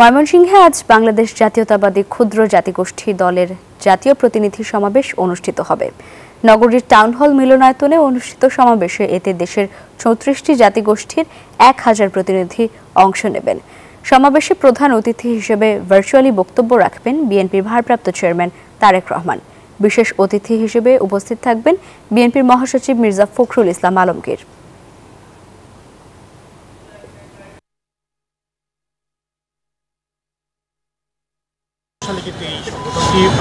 ময়মনসিংহে আজ বাংলাদেশ জাতীয়তাবাদী ক্ষুদ্র জাতিগোষ্ঠী দলের জাতীয় প্রতিনিধি সমাবেশ অনুষ্ঠিত হবে। নগরীর টাউন হল মিলনায়তনে অনুষ্ঠিত সমাবেশে এতে দেশের ৩৪টি জাতিগোষ্ঠীর ১,০০০ প্রতিনিধি অংশ নেবেন। সমাবেশে প্রধান অতিথি হিসেবে ভার্চুয়ালি বক্তব্য রাখবেন বিএনপির ভারপ্রাপ্ত চেয়ারম্যান তারেক রহমান। বিশেষ অতিথি হিসেবে উপস্থিত থাকবেন বিএনপির মহাসচিব মির্জা ফখরুল ইসলাম আলমগীর।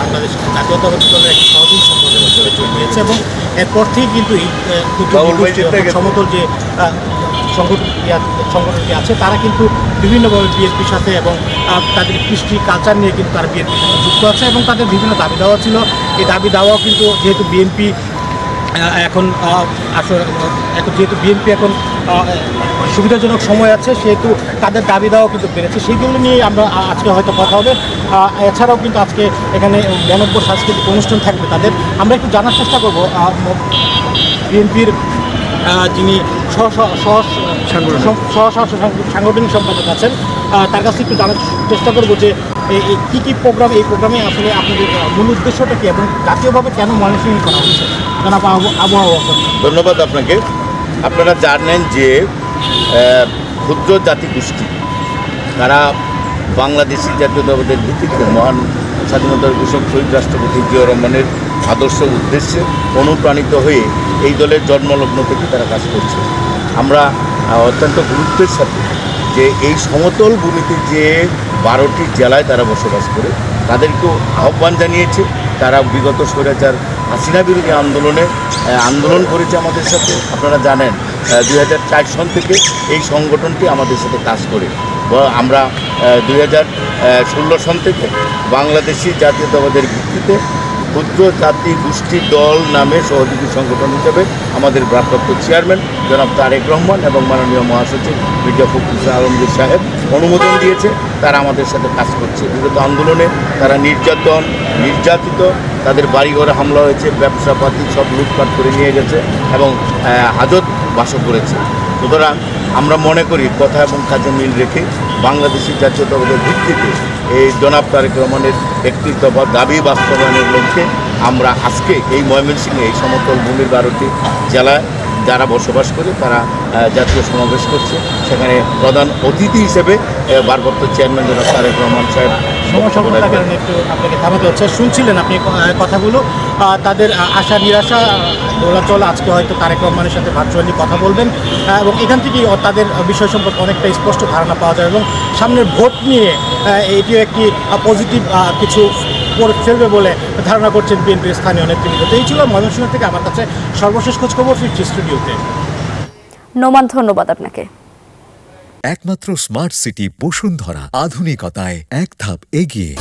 বাংলাদেশ জাতীয়তাবাদী দলের একটি সহযোগী সংগঠনের মধ্যে যোগ দিয়েছে এবং এরপর থেকে কিন্তু এই সমতল যে সংগঠনটি আছে তারা কিন্তু বিভিন্নভাবে বিএনপির সাথে এবং তাদের কৃষ্টি কালচার নিয়ে কিন্তু তারা বিএনপির সাথে যুক্ত আছে এবং তাদের বিভিন্ন দাবি দাওয়া ছিল। এই দাবি দাওয়াও কিন্তু যেহেতু বিএনপি এখন সুবিধাজনক সময় আছে সেহেতু তাদের দাবি দেওয়া কিন্তু বেড়েছে, সেইগুলো নিয়ে আমরা আজকে হয়তো কথা হবে। এছাড়াও কিন্তু আজকে এখানে মনোজ্ঞ সাংস্কৃতিক অনুষ্ঠান থাকবে তাদের। আমরা একটু জানার চেষ্টা করব বিএনপির যিনি সাংগঠনিক সম্পাদক আছেন তার কাছে একটু জানার চেষ্টা করবো যে কী প্রোগ্রাম, এই প্রোগ্রামে আসলে আপনাদের মূল উদ্দেশ্যটা কী এবং জাতীয়ভাবে কেন ময়মনসিংহে করা হচ্ছে। আবহাওয়া ধন্যবাদ আপনাকে। আপনারা জানেন যে ক্ষুদ্র জাতিগোষ্ঠী তারা বাংলাদেশি জাতীয়তাবাদের ভিত্তিতে মহান স্বাধীনতার ঘোষক শহীদ রাষ্ট্রপতি জিয়াউর রহমানের আদর্শ উদ্দেশ্যে অনুপ্রাণিত হয়ে এই দলের জন্মলগ্ন থেকে তারা কাজ করছে। আমরা অত্যন্ত গুরুত্বের সাথে যে এই সমতল ভূমিতে যে 12টি জেলায় তারা বসবাস করে তাদেরকেও আহ্বান জানিয়েছে। তারা বিগত স্বৈরাচার হাসিনা বিরোধী আন্দোলন করেছে আমাদের সাথে। আপনারা জানেন 2004 সন থেকে এই সংগঠনটি আমাদের সাথে কাজ করে। আমরা 2016 সন থেকে বাংলাদেশি জাতীয়তাবাদের ভিত্তিতে ক্ষুদ্র জাতি গোষ্ঠী দল নামে সহযোগী সংগঠন হিসেবে আমাদের ভারপ্রাপ্ত চেয়ারম্যান জনাব তারেক রহমান এবং মাননীয় মহাসচিব মির্জা ফখরুল ইসলাম আলমগীর সাহেব অনুমোদন দিয়েছে। তারা আমাদের সাথে কাজ করছে। বিগত আন্দোলনে তারা নির্যাতিত, তাদের বাড়িঘরে হামলা হয়েছে, ব্যবসাপাতি সব লুটপাট করে নিয়ে গেছে এবং হাজত বাসও করেছে। সুতরাং আমরা মনে করি কথা এবং কাজে মিল রেখে বাংলাদেশি জাতীয়তাবাদের ভিত্তিতে এই জনাব তারেক রহমানের একটি দাবি বাস্তবায়নের লক্ষ্যে আমরা আজকে এই ময়মনসিংহে এই সমতল ভূমির 12টি জেলায় যারা বসবাস করে তারা জাতীয় সমাবেশ করছে। সেখানে প্রধান অতিথি হিসেবে ভারপ্রাপ্ত চেয়ারম্যান জনাব তারেক রহমান সাহেব। সমস্যার কারণে একটু আপনাকে থামাতে হচ্ছে। শুনছিলেন আপনি কথাগুলো, তাদের আশা নিরাশা দোলাচল। আজকে হয়তো তারেক রহমানের সাথে ভার্চুয়ালি কথা বলবেন এবং এখান থেকেই তাদের বিষয় সম্পর্কে অনেকটা স্পষ্ট ধারণা পাওয়া যায় এবং সামনের ভোট নিয়ে এটিও একটি পজিটিভ কিছু ফেলবে বলে ধারণা করছেন বিএনপির স্থানীয় নেতৃবৃন্দ। তো এই ছিল ময়মনসিংহ থেকে আমার কাছে সর্বশেষ খোঁজখবর। ফিরছি স্টুডিওতে। নোমান, ধন্যবাদ আপনাকে। একমাত্র স্মার্ট সিটি বসুন্ধরা, আধুনিকতায় এক ধাপ এগিয়ে।